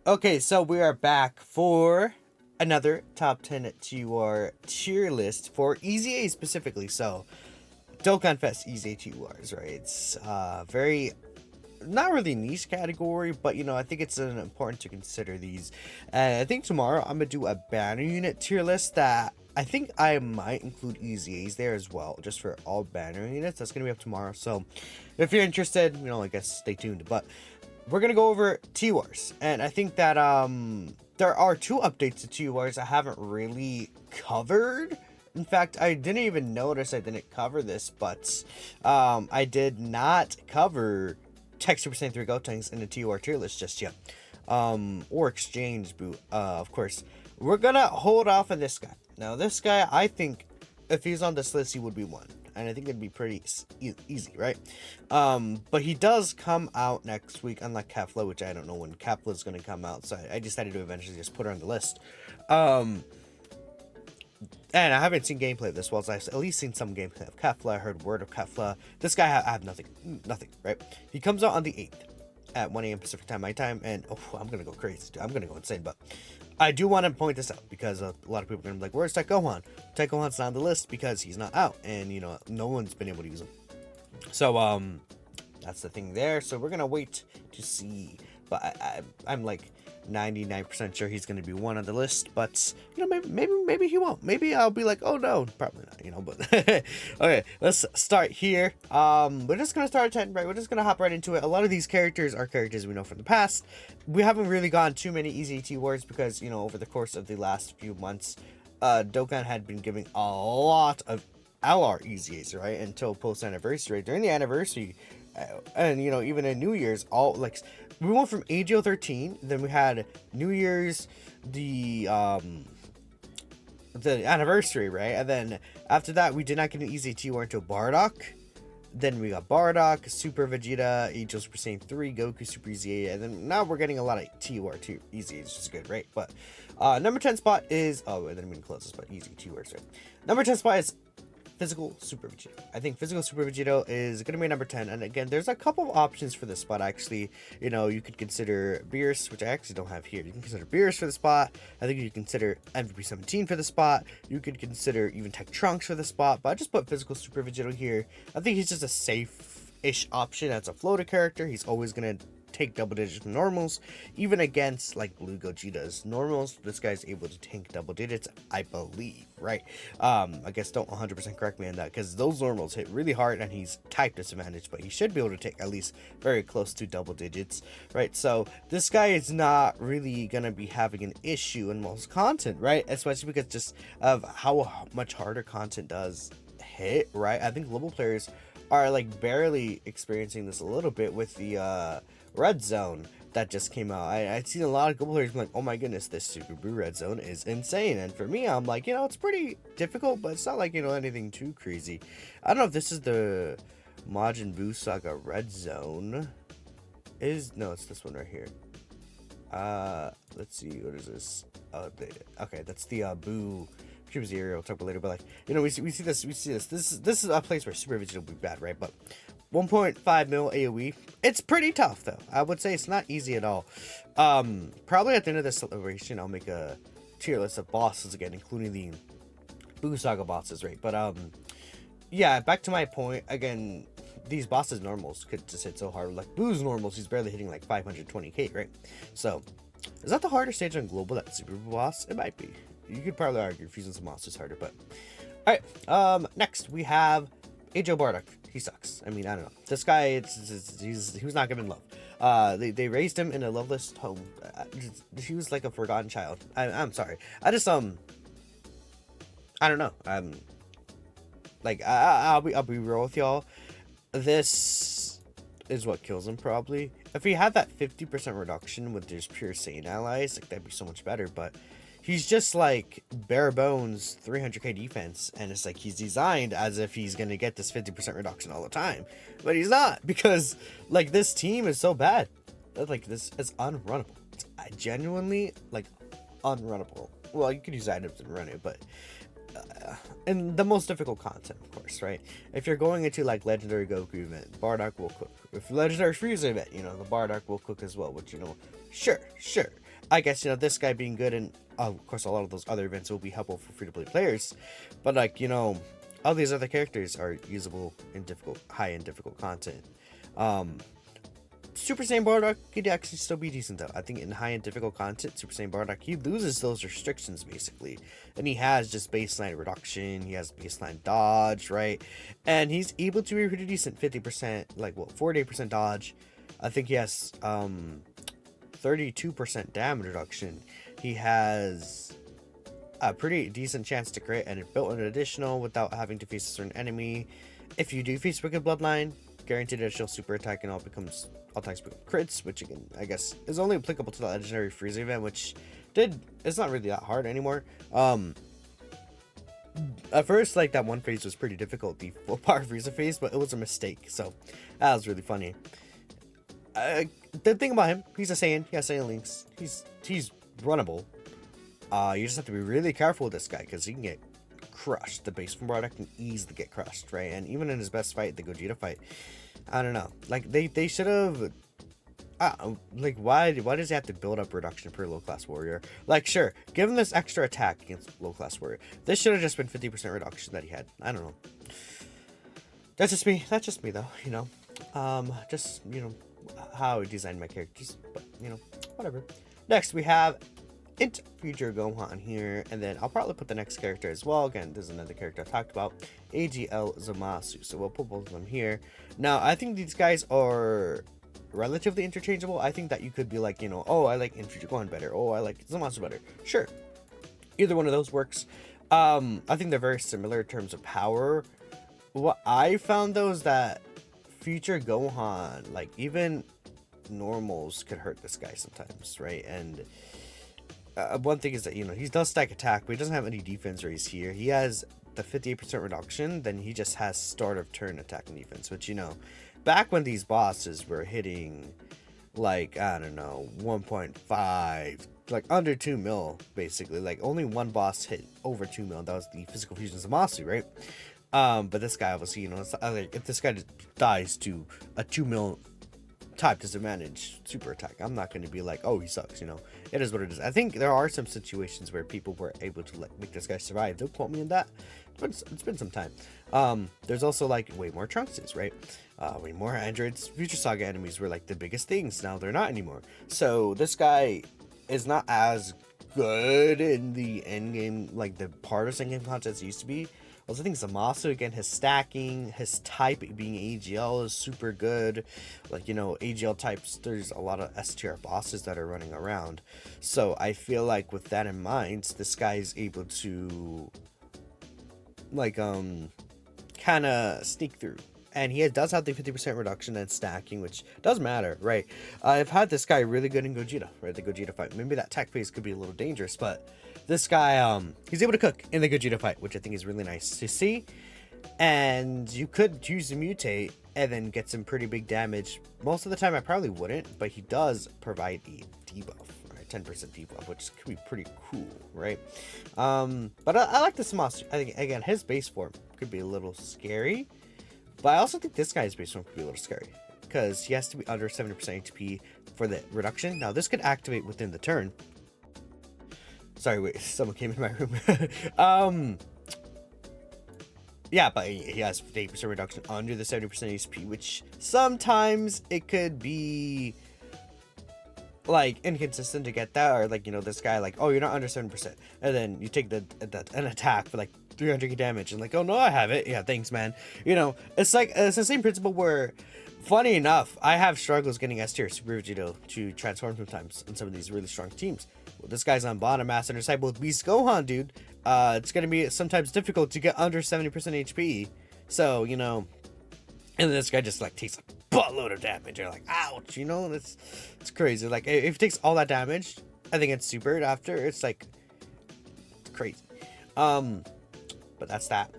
Okay, so we are back for another top 10 TUR tier list for EZA specifically. So, Dokkan Fest EZA TURs, right? It's very not really niche category, but I think it's important to consider these. And I think tomorrow I'm gonna do a banner unit tier list that I think I might include EZAs there as well, just for all banner units. That's gonna be up tomorrow. So, if you're interested, I guess stay tuned. But we're gonna go over TURs, and I think that there are two updates to TURs I haven't really covered. In fact, I didn't even notice I didn't cover this, but I did not cover TEQ Super Saiyan 3 Gotenks in the TUR tier list just yet. Or exchange boot, of course. We're gonna hold off on this guy. Now, this guy, I think, if he's on this list, he would be one. And I think it'd be pretty easy, right? But he does come out next week, unlike Kefla, which I don't know when Kefla is going to come out. So I decided to eventually just put her on the list. And I haven't seen gameplay of this. Well, I've at least seen some gameplay of Kefla. I heard word of Kefla. This guy, I have nothing, right? He comes out on the 8th at 1 a.m. Pacific time, my time. And I'm going to go crazy, dude. I'm going to go insane. But I do want to point this out because a lot of people are going to be like, where's TEQ Gohan? TEQ Gohan's not on the list because he's not out. And, no one's been able to use him. So, that's the thing there. So we're going to wait to see. But I'm like 99% sure he's going to be one on the list. But, maybe he won't. Maybe I'll be like, oh, no. Probably not, but... Okay, let's start here. We're just going to start at 10, right? We're just going to hop right into it. A lot of these characters are characters we know from the past. We haven't really gotten too many EZT words because, over the course of the last few months, Dokkan had been giving a lot of LR EZAs, right? Until post anniversary. During the anniversary, and even in New Year's, all like we went from AGO 13, then we had New Year's, the anniversary, right? And then after that, we did not get an EZT war until Bardock. Then we got Bardock, Super Vegeta, AGO Super Saiyan 3, Goku Super EZA, and then now we're getting a lot of TUR 2 EZAs, which is good, right? But number 10 spot is, and then I'm going to close this, but easy TURs, right? Number 10 spot is Physical Super Vegeta. I think Physical Super Vegeta is going to be number 10. And again, there's a couple of options for this spot, actually. You could consider Beerus, which I actually don't have here. You can consider Beerus for the spot. I think you could consider MVP 17 for the spot. You could consider even Tech Trunks for the spot. But I just put Physical Super Vegeta here. I think he's just a safe-ish option as a floater character. He's always going to take double digits normals, even against like Blue Gogeta's normals. This guy's able to tank double digits, I believe, right? I guess don't 100% correct me on that because those normals hit really hard and he's type disadvantage, but he should be able to take at least very close to double digits, right? So this guy is not really gonna be having an issue in most content, right? Especially because just of how much harder content does hit, right? I think global players are like barely experiencing this a little bit with the Red Zone that just came out. I've seen a lot of global players be like, oh my goodness, this Super Blue Red Zone is insane. And for me, I'm like, it's pretty difficult, but it's not like, anything too crazy. I don't know if this is the Majin Buu Saga Red Zone. No, it's this one right here. Let's see, what is this? Okay, that's the Buu Cube Zero. We'll talk about later, but like, we see this. This is a place where Super Vegeta will be bad, right? But 1.5 mil AoE. It's pretty tough though. I would say it's not easy at all. Probably at the end of this celebration, I'll make a tier list of bosses again, including the Buu Saga bosses, right? But yeah, back to my point again. These bosses normals could just hit so hard. Like Buu's normals, he's barely hitting like 520k, right? So is that the harder stage on global? That Super boss? It might be. You could probably argue fusing some monsters harder, but all right. Next we have AGO Bardock. He sucks. I mean, I don't know. This guy, he was not given love. They raised him in a loveless home. He was like a forgotten child. I'm sorry. I don't know. I'll be real with y'all. This is what kills him probably. If he had that 50% reduction with his pure Saiyan allies, like that'd be so much better. But he's just like bare bones 300k defense, and it's like he's designed as if he's gonna get this 50% reduction all the time, but he's not, because like this team is so bad that like this is unrunnable. It's genuinely like unrunnable. Well, you could use items and run it, but and the most difficult content, of course, right? If you're going into like legendary Goku event, Bardock will cook. If legendary Frieza event, the Bardock will cook as well, which sure. I guess, you know, this guy being good, and of course a lot of those other events will be helpful for free-to-play players, but like, you know, all these other characters are usable in high-end difficult content. Super Saiyan Bardock could actually still be decent though. I think in high-end difficult content, Super Saiyan Bardock, he loses those restrictions basically, and he has just baseline reduction, he has baseline dodge, right? And he's able to be pretty decent, 50%, like what, 48% dodge. I think he has 32% damage reduction. He has a pretty decent chance to crit, and it built an additional without having to face a certain enemy. If you do face Wicked Bloodline, guaranteed additional super attack, and all attacks become crits, which again I guess is only applicable to the legendary Frieza event, which it's not really that hard anymore. At first, like, that one phase was pretty difficult, the full power Frieza phase, but it was a mistake, so that was really funny. The thing about him, he's a Saiyan, he has Saiyan links, he's runnable. You just have to be really careful with this guy, because he can get crushed. The base from Bardock can easily get crushed, right? And even in his best fight, the Gogeta fight, I don't know, like they should have, like, why does he have to build up reduction per low class warrior? Like, sure, give him this extra attack against low class warrior. This should have just been 50% reduction that he had. I don't know. That's just me though, you know. Just, you know, how I designed my characters, but you know, whatever. Next we have Future Gohan here, and then I'll probably put the next character as well. Again, this is another character I talked about, AGL Zamasu, so we'll put both of them here. Now I think these guys are relatively interchangeable. I think that you could be like, you know, oh, I like Future Gohan better, oh, I like Zamasu better. Sure, either one of those works. I think they're very similar in terms of power. What I found though is that Future Gohan, like, even normals could hurt this guy sometimes, right? And one thing is that, you know, he does stack attack, but he doesn't have any defense raise here. He has the 58% reduction, then he just has start of turn attack and defense, which, you know, back when these bosses were hitting, like, I don't know, 1.5, like under 2 mil, basically. Like, only one boss hit over 2 mil, that was the Physical Fusion Zamasu, right? But this guy, obviously, you know, it's, like, if this guy dies to a 2 mil type disadvantage super attack, I'm not going to be like, oh, he sucks, you know. It is what it is. I think there are some situations where people were able to, like, make this guy survive. Don't quote me on that, but it's been some time. There's also, like, way more Trunkses, right? Way more androids. Future Saga enemies were, like, the biggest things. Now they're not anymore. So this guy is not as good in the end game, like the part of endgame content used to be. Also, I think Zamasu, again, his stacking, his type being AGL is super good. Like, you know, AGL types, there's a lot of STR bosses that are running around. So I feel like with that in mind, this guy is able to, like, kind of sneak through. And he does have the 50% reduction and stacking, which does matter, right? I've had this guy really good in Gogeta, right? The Gogeta fight. Maybe that tech phase could be a little dangerous, but this guy, he's able to cook in the Gogeta fight, which I think is really nice to see. And you could choose to mutate and then get some pretty big damage. Most of the time I probably wouldn't, but he does provide a debuff, right? 10% debuff, which could be pretty cool, right? But I like the Zamasu. I think, again, his base form could be a little scary, but I also think this guy's base form could be a little scary because he has to be under 70% HP for the reduction. Now this could activate within the turn. Sorry, wait, someone came in my room. Yeah, but he has 50% reduction under the 70% HP, which sometimes it could be, like, inconsistent to get that, or, like, you know, this guy, like, oh, you're not under 7%, and then you take an attack for, like, 300 damage, and, like, oh, no, I have it. Yeah, thanks, man. You know, it's like, it's the same principle where, funny enough, I have struggles getting S tier Super Vegeta to transform sometimes on some of these really strong teams. Well, this guy's on bottom master disciple with Beast Gohan, dude. It's gonna be sometimes difficult to get under 70% HP. So, you know, and then this guy just, like, takes a buttload of damage. You're like, ouch, you know, it's crazy. Like, if he takes all that damage, I think it's supered after. It's like, it's crazy. But that's that.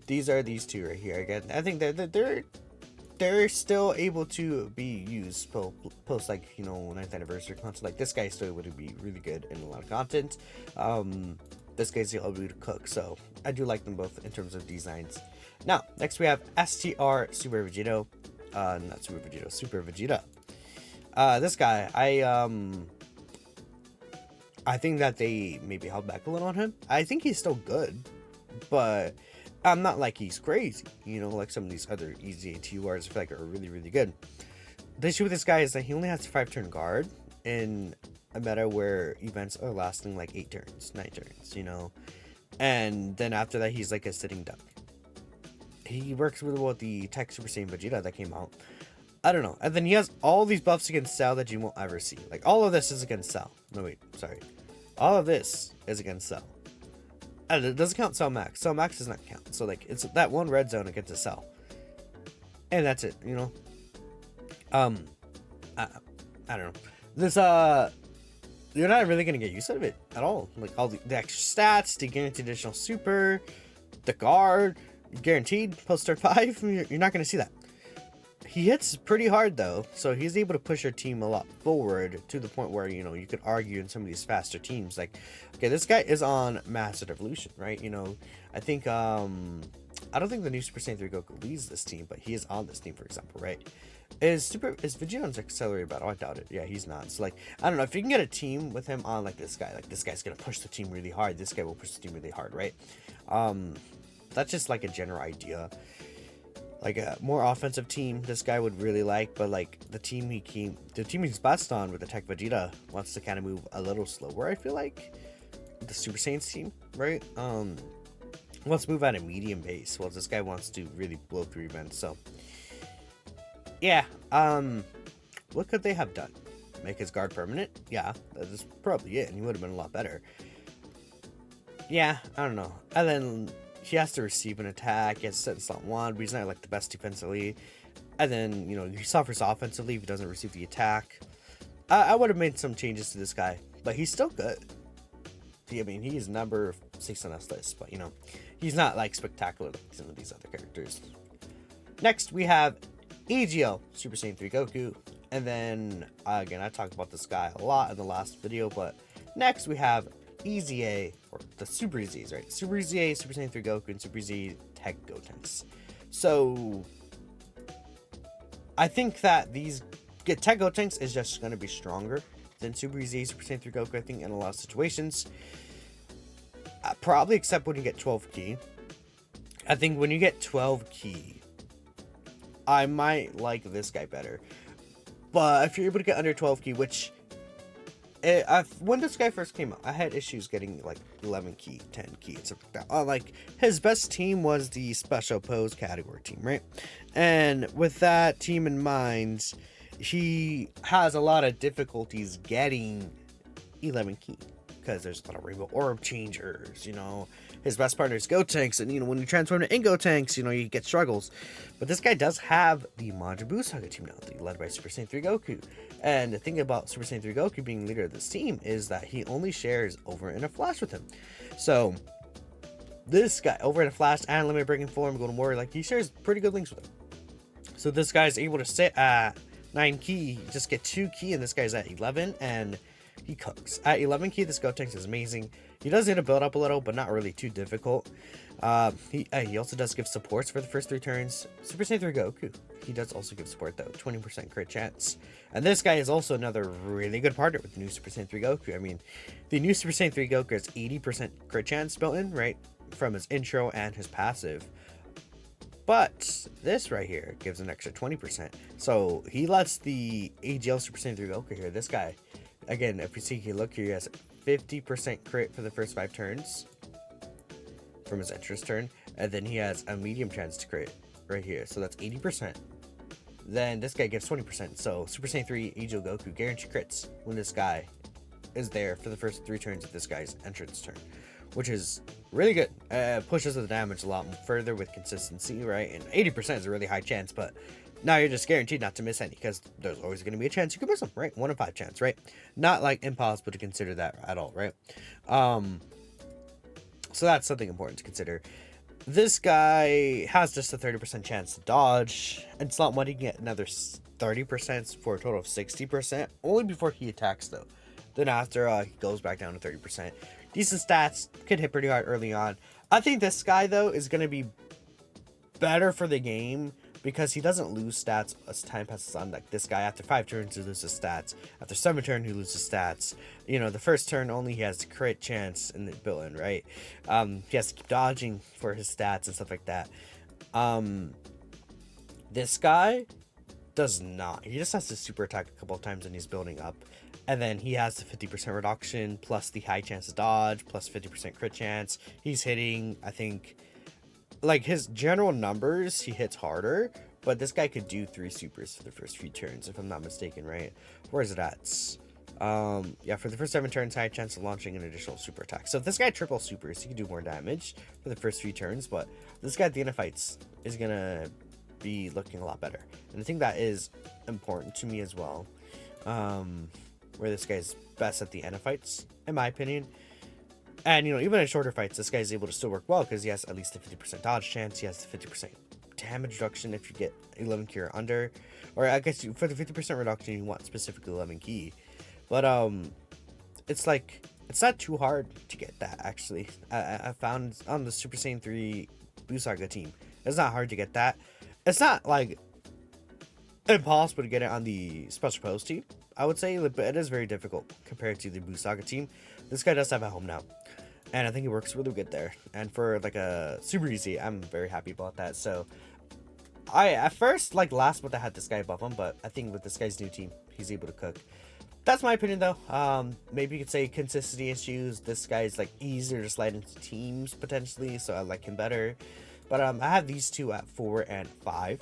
These are these two right here. Again, I think they're still able to be used post, like, you know, 9th anniversary content. Like, this guy still would be really good in a lot of content. This guy's able to cook, so I do like them both in terms of designs. Now, next we have STR Super Vegeta. Not Super Vegeta, Super Vegeta. This guy, I think that they maybe held back a little on him. I think he's still good, but I'm not like he's crazy, you know, like some of these other EZA TURs I feel like are really, really good. The issue with this guy is that he only has a 5-turn guard in a meta where events are lasting like 8 turns, 9 turns, you know, and then after that he's like a sitting duck. He works really well with the TEQ Super Saiyan Vegeta that came out. I don't know. And then he has all these buffs against Cell that you won't ever see. Like, all of this is against Cell. No, wait. Sorry. All of this is against Cell. And it doesn't count Cell Max. Cell Max does not count. So, like, it's that one red zone against a Cell. And that's it, you know? I don't know. This, you're not really going to get used to it at all. Like, all the extra stats, the guaranteed additional super, the guard, guaranteed post turn 5. You're not going to see that. He hits pretty hard though, so he's able to push your team a lot forward to the point where, you know, you could argue in some of these faster teams, like, okay, this guy is on Massive Evolution, right? You know, I think, I don't think the new Super Saiyan 3 Goku leads this team, but he is on this team, for example, right? Is Vegeta on accelerated battle? I doubt it. Yeah, he's not. So, like, I don't know, if you can get a team with him on, like, this guy's gonna push the team really hard, this guy will push the team really hard, right? That's just, like, a general idea. Like a more offensive team, this guy would really like, but like the team he's best on with the TEQ Vegeta wants to kind of move a little slower. I feel like the Super Saiyans team, right? Wants to move at a medium pace, while this guy wants to really blow through events. So yeah, what could they have done? Make his guard permanent? Yeah, that is probably it, and he would have been a lot better. Yeah, I don't know. And then he has to receive an attack. He has to set in slot 1, but he's not like the best defensively. And then, you know, he suffers offensively if he doesn't receive the attack. I would have made some changes to this guy, but he's still good. I mean, he is number 6 on this list, but you know, he's not like spectacular like some of these other characters. Next, we have EGL Super Saiyan 3 Goku. And then, again, I talked about this guy a lot in the last video, but next we have EZA, or the Super EZAs, right? Super EZA, Super Saiyan 3 Goku, and Super EZA TEQ Gotenks. So, I think that these TEQ Gotenks is just going to be stronger than Super EZA, Super Saiyan 3 Goku, I think, in a lot of situations. Probably except when you get 12 key. I think when you get 12 key, I might like this guy better. But if you're able to get under 12 key, which when this guy first came out, I had issues getting like 11 key, 10 key, and stuff like that. Like, his best team was the special pose category team, right? And with that team in mind, he has a lot of difficulties getting 11 key because there's a lot of rainbow orb changers, you know. His best partner is Gotenks, and you know, when you transform to Gotenks, you know, you get struggles. But this guy does have the Majin Saga team now, led by Super Saiyan 3 Goku. And the thing about Super Saiyan 3 Goku being leader of this team is that he only shares over in a flash with him. So this guy over in a flash and limit breaking form, Golden Warrior, like, he shares pretty good links with him. So this guy's able to sit at 9 key, just get 2 key, and this guy's at 11, and he cooks. At 11 key, this Gotenks is amazing. He does need to build up a little, but not really too difficult. He also does give supports for the first 3 turns. Super Saiyan 3 Goku, he does also give support though, 20% crit chance. And this guy is also another really good partner with the new Super Saiyan 3 Goku. I mean, the new Super Saiyan 3 Goku has 80% crit chance built in, right? From his intro and his passive. But this right here gives an extra 20%. So he lets the AGL Super Saiyan 3 Goku here, this guy, again, if you see, he look here, he has 50% crit for the first 5 turns from his entrance turn, and then he has a medium chance to crit right here, so that's 80%. Then this guy gives 20%, so Super Saiyan 3 AGL Goku guarantee crits when this guy is there for the first 3 turns of this guy's entrance turn, which is really good. Pushes the damage a lot further with consistency, right? And 80% is a really high chance, but now you're just guaranteed not to miss any, because there's always going to be a chance you could miss them, right? 1 in 5 chance, right? Not like impossible to consider that at all, right? So that's something important to consider. This guy has just a 30% chance to dodge, and slot 1 he can get another 30% for a total of 60%, only before he attacks though. Then after he goes back down to 30%. Decent stats, could hit pretty hard early on. I think this guy though is going to be better for the game because he doesn't lose stats as time passes on. Like this guy, after 5 turns, he loses stats. After 7 turns, he loses stats. You know, the first turn only he has the crit chance in the built in, right? He has to keep dodging for his stats and stuff like that. This guy does not. He just has to super attack a couple of times and he's building up. And then he has the 50% reduction, plus the high chance to dodge, plus 50% crit chance. He's hitting, I think, like his general numbers, he hits harder. But this guy could do 3 supers for the first few turns, if I'm not mistaken, right? Where is it at? Yeah, for the first 7 turns, high chance of launching an additional super attack. So if this guy triple supers, he can do more damage for the first few turns. But this guy at the end of fights is going to be looking a lot better. And I think that is important to me as well. Where this guy's best at the end of fights, in my opinion. And, you know, even in shorter fights, this guy's able to still work well because he has at least a 50% dodge chance. He has the 50% damage reduction if you get 11 key or under. Or I guess for the 50% reduction, you want specifically 11 key. But, it's like, it's not too hard to get that, actually. I found on the Super Saiyan 3 Buu Saga team, it's not hard to get that. It's not, like, impossible to get it on the Special Post team, I would say, but it is very difficult compared to the Buu Saga team. This guy does have a home now, and I think it works really good there. And for like a super easy, I'm very happy about that. So I at first, like last month, I had this guy above him, but I think with this guy's new team, he's able to cook. That's my opinion though. Maybe you could say consistency issues. This guy's like easier to slide into teams potentially, so I like him better. But I have these two at 4 and 5.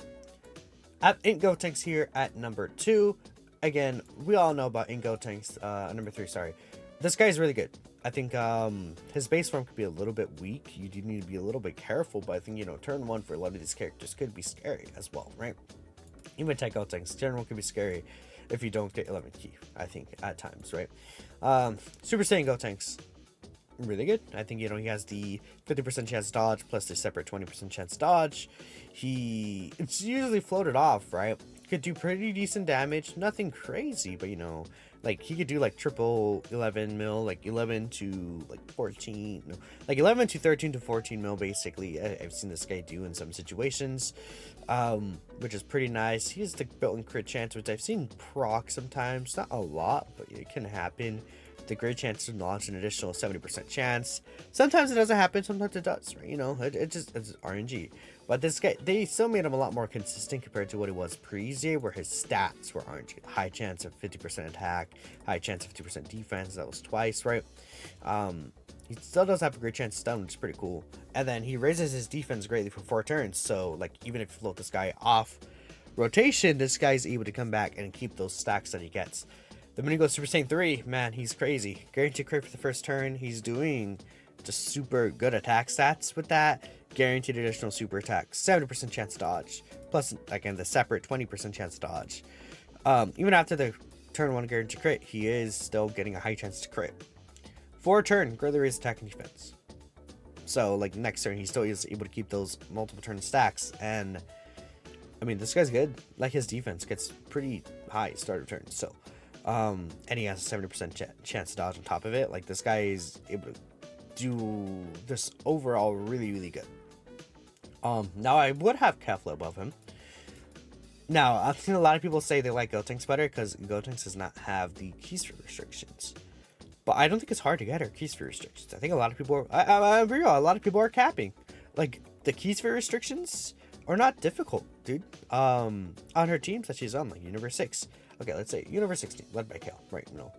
I have Gotenks here at number 2. Again, we all know about Gotenks, number 3, sorry. This guy's really good. I think his base form could be a little bit weak. You do need to be a little bit careful, but I think, you know, turn 1 for a lot of these characters could be scary as well, right? Even TEQ Gotenks, turn 1 could be scary if you don't get 11 key, I think, at times, right? Super Saiyan Gotenks, really good. I think, you know, he has the 50% chance dodge plus the separate 20% chance dodge. It's usually floated off, right? Could do pretty decent damage, nothing crazy, but you know, like he could do like triple 11 mil, like 11 to like 14, no, like 11 to 13 to 14 mil basically. I've seen this guy do in some situations, which is pretty nice. He has the built-in crit chance, which I've seen proc sometimes, not a lot, but it can happen. The great chance to launch an additional 70% chance. Sometimes it doesn't happen, sometimes it does, right? You know, it's RNG. But this guy, they still made him a lot more consistent compared to what it was pre-EZA, where his stats were RNG. High chance of 50% attack, high chance of 50% defense. That was twice, right? He still does have a great chance to stun, which is pretty cool. And then he raises his defense greatly for 4 turns. So, like, even if you float this guy off rotation, this guy's able to come back and keep those stacks that he gets. The minute he goes Super Saiyan 3, man, he's crazy. Guaranteed crit for the first turn. He's doing just super good attack stats with that. Guaranteed additional super attack. 70% chance dodge. Plus, again, the separate 20% chance dodge. Even after the turn 1 guaranteed crit, he is still getting a high chance to crit. 4 turn, greatly raise attack and defense. So, like, next turn, he still is able to keep those multiple turn stacks. And, I mean, this guy's good. Like, his defense gets pretty high start of turn. So, and he has a 70% chance to dodge on top of it. Like, this guy is able to do this overall really, really good. Now I would have Kefla above him. Now, I've seen a lot of people say they like Gotenks better because Gotenks does not have the keysphere restrictions. But I don't think it's hard to get her keysphere restrictions. I think a lot of people are, I'm real, a lot of people are capping. Like, the keysphere restrictions are not difficult, dude. On her teams that she's on, like Universe 6. Okay, let's say Universe 16, led by Kale, right? No.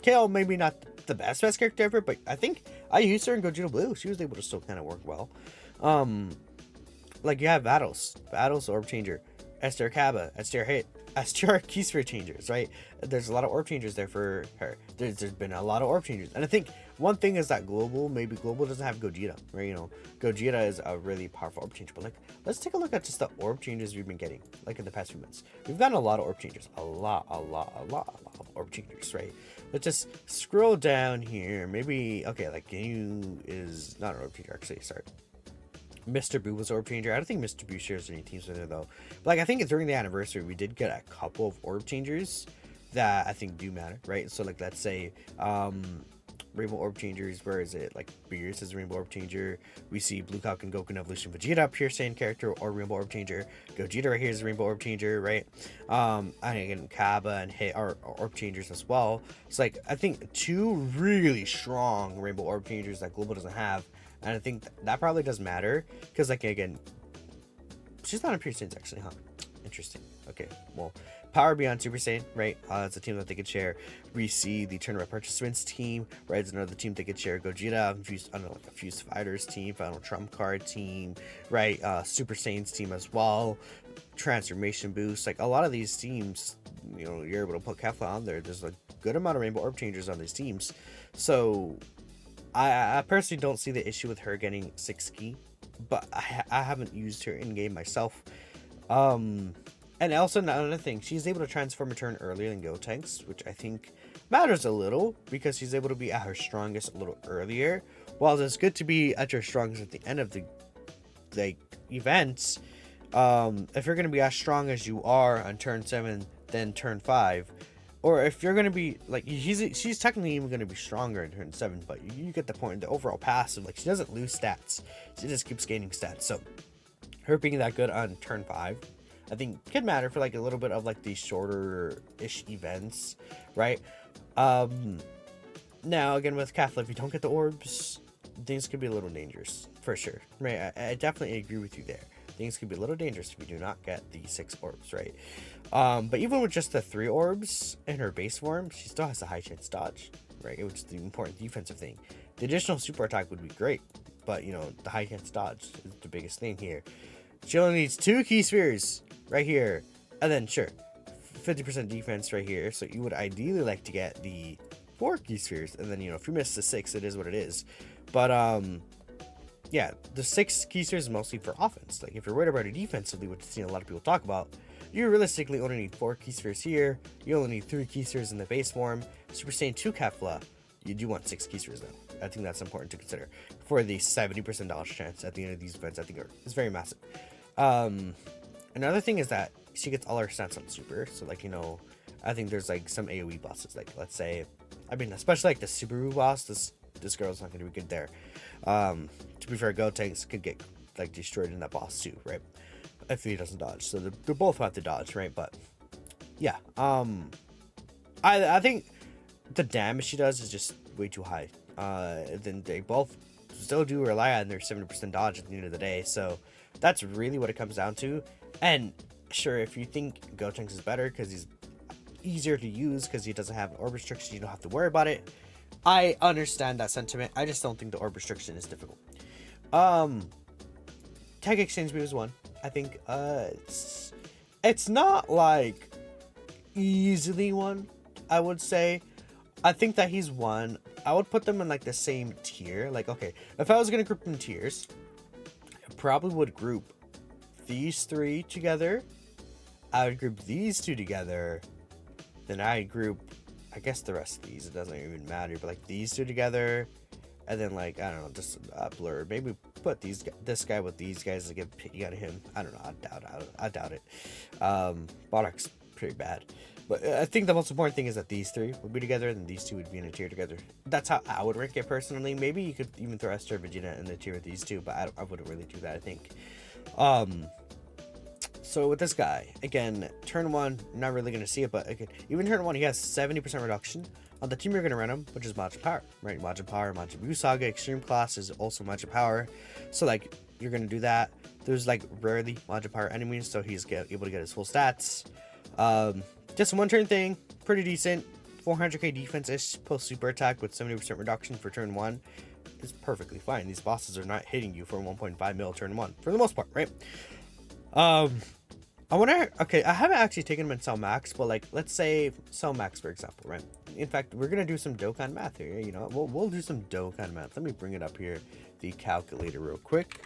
Kale, maybe not the best character ever, but I think I used her in Gogeta Blue. She was able to still kind of work well. Like, you have Vados Orb Changer, STR Kaba, STR Hit, STR Keysphere Changers, right? There's a lot of Orb Changers there for her. There's been a lot of Orb Changers. And I think one thing is that maybe Global doesn't have Gogeta, right? You know, Gogeta is a really powerful Orb Changer. But, like, let's take a look at just the Orb Changes we've been getting, like, in the past few months. We've gotten a lot of Orb Changers. A lot of Orb Changers, right? Let's just scroll down here. Maybe, okay, like, Ginyu is not an Orb Changer, actually, sorry. Mr. Buu was Orb Changer. I don't think Mr. Buu shares any teams with her, though. But, like, I think during the anniversary, we did get a couple of Orb Changers that I think do matter, right? So, like, let's say, rainbow orb changers. Where is it? Like Beerus is a rainbow orb changer. We see Blue Falcon Goku Evolution Vegeta, pure Saiyan character or rainbow orb changer. Gogeta right here is a rainbow orb changer, right? And again, Kaba and Hit are orb changers as well. It's like, I think 2 really strong rainbow orb changers that Global doesn't have. And I think that probably does matter. Because, like, again, she's not a pure Saiyan actually, huh? Interesting. Okay, well, Power Beyond Super Saiyan, right? It's a team that they could share. We see the Tournament Participants team, right? It's another team they could share. Gogeta, like a Fused Fighters team, Final Trump Card team, right? Super Saiyan's team as well. Transformation Boost, like a lot of these teams, you know, you're able to put Kefla on there. There's a good amount of Rainbow Orb changers on these teams. So, I personally don't see the issue with her getting 6 key, but I haven't used her in game myself. And also another thing, she's able to transform a turn earlier than Gotenks, which I think matters a little because she's able to be at her strongest a little earlier. While it's good to be at your strongest at the end of the events, if you're gonna be as strong as you are on turn 7 than turn 5, or if you're gonna be like she's technically even gonna be stronger in turn 7, but you get the point. The overall passive, like she doesn't lose stats, she just keeps gaining stats. So her being that good on turn 5, I think could matter for like a little bit of like these shorter-ish events, right? Now again with Kefla, if you don't get the orbs, things could be a little dangerous for sure, right? I definitely agree with you there. Things could be a little dangerous if you do not get the 6 orbs, right? But even with just the 3 orbs in her base form, she still has a high chance dodge, right? Which is the important defensive thing. The additional super attack would be great, but you know, the high chance dodge is the biggest thing here. She only needs 2 key spheres right here, and then sure, 50% defense right here. So you would ideally like to get the 4 key spheres, and then you know, if you miss the 6, it is what it is. But yeah, the 6 key spheres is mostly for offense. Like if you're worried about it defensively, which I've seen a lot of people talk about, you realistically only need 4 key spheres here. You only need 3 key spheres in the base form. Super Saiyan 2 Kefla, you do want 6 key spheres though. I think that's important to consider for the 70% dodge chance at the end of these events. I think it's very massive. Another thing is that she gets all her stats on super. So like, you know, I think there's like some AoE bosses. Like let's say, I mean, especially like the Subaru boss, this girl's not gonna be good there. To be fair, Gotenks could get like destroyed in that boss too, right? If he doesn't dodge. So they both have to dodge, right? But yeah, I think the damage she does is just way too high. Then they both still do rely on their 70% dodge at the end of the day. So that's really what it comes down to. And sure, if you think Gotenks is better because he's easier to use because he doesn't have an orb restriction, you don't have to worry about it. I understand that sentiment. I just don't think the orb restriction is difficult. Tag exchange move is one. I think it's not like easily one, I would say. I think that he's one. I would put them in like the same tier. Like, okay, if I was gonna group them in tiers, I probably would group these 3 together. I would group these 2 together. Then I'd group, I guess, the rest of these. It doesn't even matter, but like these 2 together. And then like, I don't know, just blur. Maybe put this guy with these guys to get pity out of him. I don't know. I doubt it. Bardock's pretty bad. But I think the most important thing is that these 3 would be together and these 2 would be in a tier together. That's how I would rank it personally. Maybe you could even throw Esther Vegeta in the tier with these 2, but I wouldn't really do that, I think. So with this guy, again, turn 1, you're not really going to see it, but again, even turn 1, he has 70% reduction. On the team you're going to run him, which is Majin Power, right? Majin Power, Majin Buu Saga, Extreme Class is also Majin Power. So like, you're going to do that. There's like rarely Majin Power enemies, so he's able to get his full stats. Just a 1 turn thing, pretty decent. 400k defense-ish post super attack with 70% reduction for turn 1 is perfectly fine. These bosses are not hitting you for 1.5 mil turn 1 for the most part, right? I wonder, okay, I haven't actually taken him in Cell Max, but like, let's say Cell Max, for example, right? In fact, we're gonna do some Dokan math here. You know, we'll do some Dokan math. Let me bring it up here, the calculator real quick.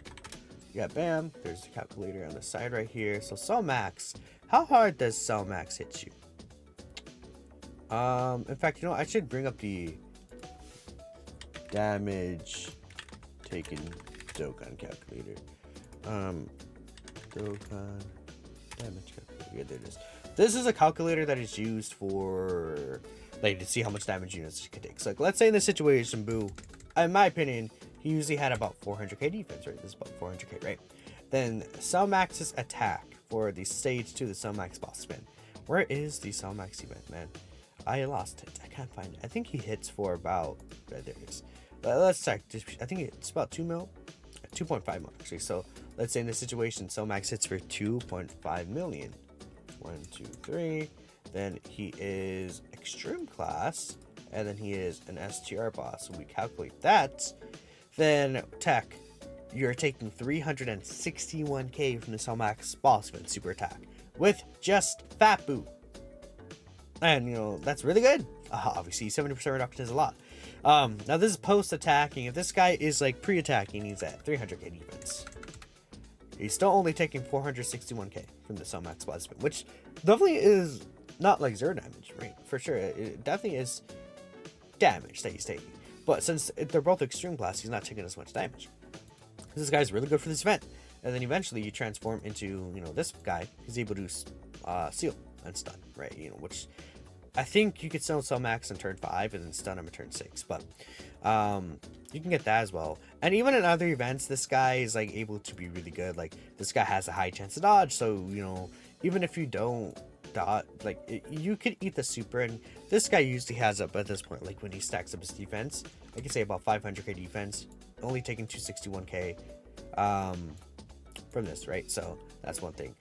Yeah, bam, there's the calculator on the side right here. So Cell Max, how hard does Cell Max hit you? In fact, you know, I should bring up the damage taken Dokan calculator. Dokan damage calculator. Yeah, there it is. This is a calculator that is used for like to see how much damage units he could take. So like, let's say in this situation, Boo, in my opinion, he usually had about 400k defense, right? This is about 400k, right? Then Cellmax's attack for the stage 2, the Cellmax boss spin. Where is the Cellmax event, man? I lost it. I can't find it. I think he hits for about, there it is. Let's check. I think it's about 2 mil, 2.5 mil actually. So let's say in this situation, Cellmax hits for 2.5 million. 1, 2, 3. Then he is extreme class, and then he is an STR boss. So we calculate that. Then tech, you're taking 361k from the Cellmax boss event super attack with just Fat Boo. And you know, that's really good. Obviously 70% reduction is a lot. Now this is post attacking. If this guy is like pre-attacking, he's at 300k defense. He's still only taking 461k from the Cellmax boss event, which definitely is not like zero damage, right? For sure, it definitely is damage that he's taking. But since they're both extreme class, he's not taking as much damage. This guy's really good for this event. And then eventually you transform into, you know, this guy. He's able to seal and stun, right? You know, which I think you could still Cellmax in turn 5 and then stun him in turn 6. But you can get that as well. And even in other events, this guy is like able to be really good. Like this guy has a high chance to dodge. So, you know, even if you don't dodge, like you could eat the super. And this guy usually has up at this point, like when he stacks up his defense, I could say about 500k defense, only taking 261k from this, right? So that's one thing.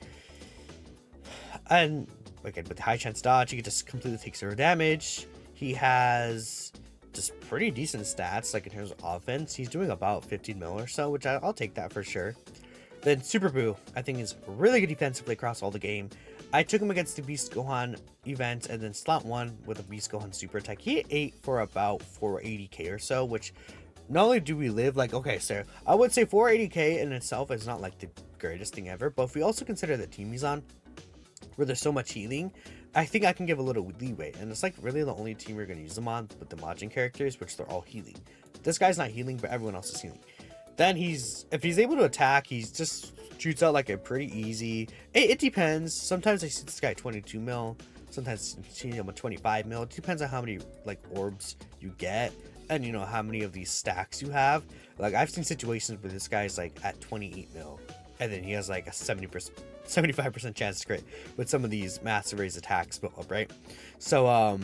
And again, with high chance dodge, he can just completely take 0 damage. He has just pretty decent stats, like in terms of offense. He's doing about 15 mil or so, which I'll take that for sure. Then Super Boo, I think, is really good defensively across all the game. I took him against the Beast Gohan event and then slot 1 with a Beast Gohan super attack. He ate for about 480k or so, which not only do we live like, okay, so I would say 480k in itself is not like the greatest thing ever, but if we also consider the team he's on, where there's so much healing, I think I can give a little leeway. And it's like really the only team we're going to use them on with the Majin characters, which they're all healing. This guy's not healing, but everyone else is healing. Then if he's able to attack, he's just shoots out like a pretty easy. It depends. Sometimes I see this guy at 22 mil. Sometimes I see him at 25 mil. It depends on how many like orbs you get, and you know how many of these stacks you have. Like I've seen situations where this guy's like at 28 mil, and then he has like a 75% chance to crit with some of these massive raise attacks built up, right? So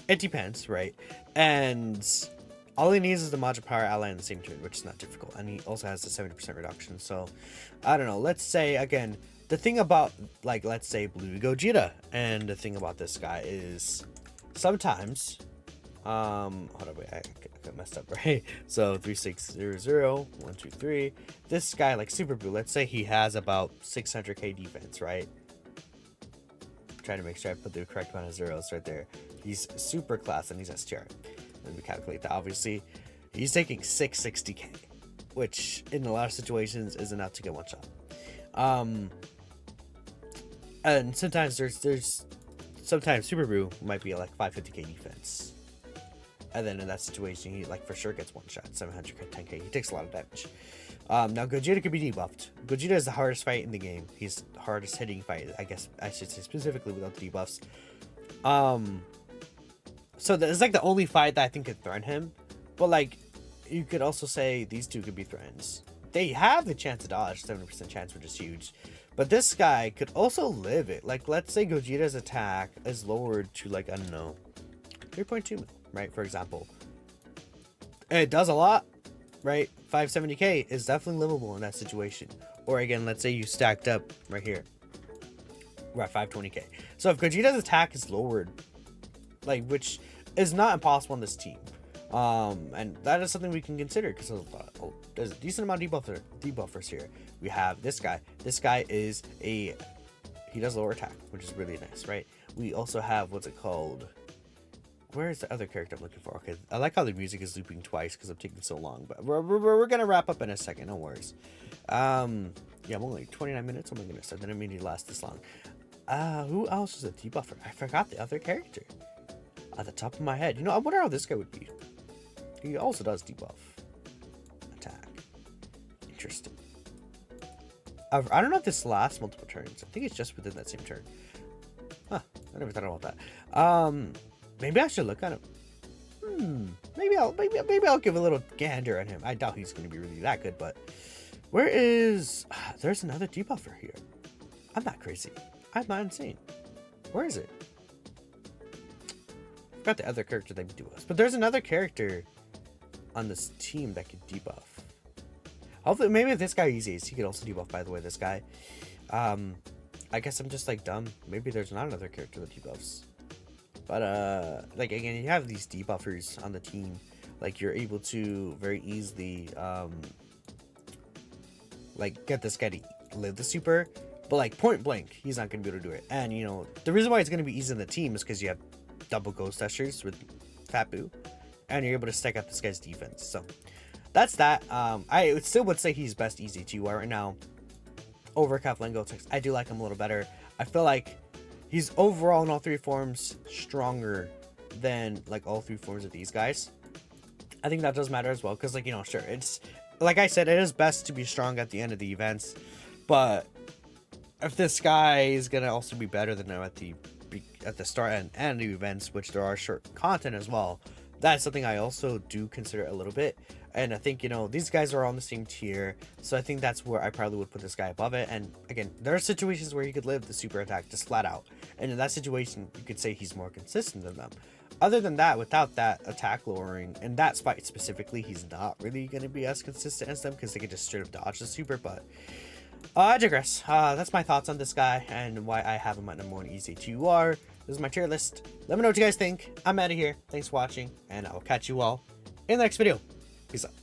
it depends, right? And all he needs is the Majin Power ally in the same turn, which is not difficult, and he also has the 70% reduction. So I don't know, let's say again, the thing about like, let's say Blue Gogeta, and the thing about this guy is sometimes hold on, wait, I got messed up, right? So 3600, 1, 2, 3. This guy, like Super Boo, let's say he has about 600k defense, right? I'm trying to make sure I put the correct amount of zeros right there. He's super class and he's STR. Let me calculate that. Obviously, he's taking 660k, which in a lot of situations is enough to get one shot. And sometimes sometimes Super Boo might be like 550k defense. And then in that situation, he like for sure gets one shot, 700k, 10k. He takes a lot of damage. Now Gogeta could be debuffed. Gogeta is the hardest fight in the game. He's the hardest hitting fight, I guess I should say, specifically without the debuffs. So that's like the only fight that I think could threaten him. But like, you could also say these two could be threats. They have the chance to dodge, 70% chance, which is huge. But this guy could also live it. Like, let's say Gogeta's attack is lowered to like, I don't know, 3.2 mil. Right, for example, it does a lot, right? 570k is definitely livable in that situation. Or again, let's say you stacked up right here, we're at 520k. So if Gogeta's attack is lowered, like, which is not impossible on this team, and that is something we can consider, because there's a decent amount of debuffers here. We have this guy. This guy is he does lower attack, which is really nice, right? We also have, what's it called? Where is the other character I'm looking for? Okay, I like how the music is looping twice because I'm taking so long, but we're gonna wrap up in a second, no worries. Yeah, I'm only 29 minutes. Oh my goodness, I didn't mean to last this long. Who else is a debuffer? I forgot the other character at the top of my head. You know, I wonder how this guy would be. He also does debuff attack. Interesting. I don't know if this lasts multiple turns. I think it's just within that same turn. Huh, I never thought about that. Maybe I should look at him. Maybe I'll give a little gander on him. I doubt he's going to be really that good, but where is... There's another debuffer here. I'm not crazy. I'm not insane. Where is it? I forgot the other character that debuffs, but there's another character on this team that could debuff. Hopefully, maybe if this guy EZAs, he could also debuff, by the way, this guy. I guess I'm just like dumb. Maybe there's not another character that debuffs. But like again, you have these debuffers on the team. Like you're able to very easily like get this guy to live the super. But like point blank, he's not gonna be able to do it. And you know, the reason why it's gonna be easy in the team is because you have double ghost ushers with Fabu, and you're able to stack up this guy's defense. So that's that. I still would say he's best EZA2R right now over Kaplan Gotenks. I do like him a little better. I feel like he's overall in all three forms stronger than like all three forms of these guys. I think that does matter as well, because like, you know, sure, it's like I said, it is best to be strong at the end of the events, but if this guy is gonna also be better than him at the start and end of the events, which there are short content as well, that's something I also do consider a little bit. And I think, you know, these guys are on the same tier, so I think that's where I probably would put this guy above it. And again, there are situations where he could live the super attack just flat out, and in that situation you could say he's more consistent than them. Other than that, without that attack lowering, and that fight specifically, he's not really going to be as consistent as them, because they could just straight up dodge the super. But I digress. That's my thoughts on this guy and why I have him at number 1 EZA2R. This is my tier list. Let me know what you guys think. I'm out of here. Thanks for watching, and I will catch you all in the next video. Peace out.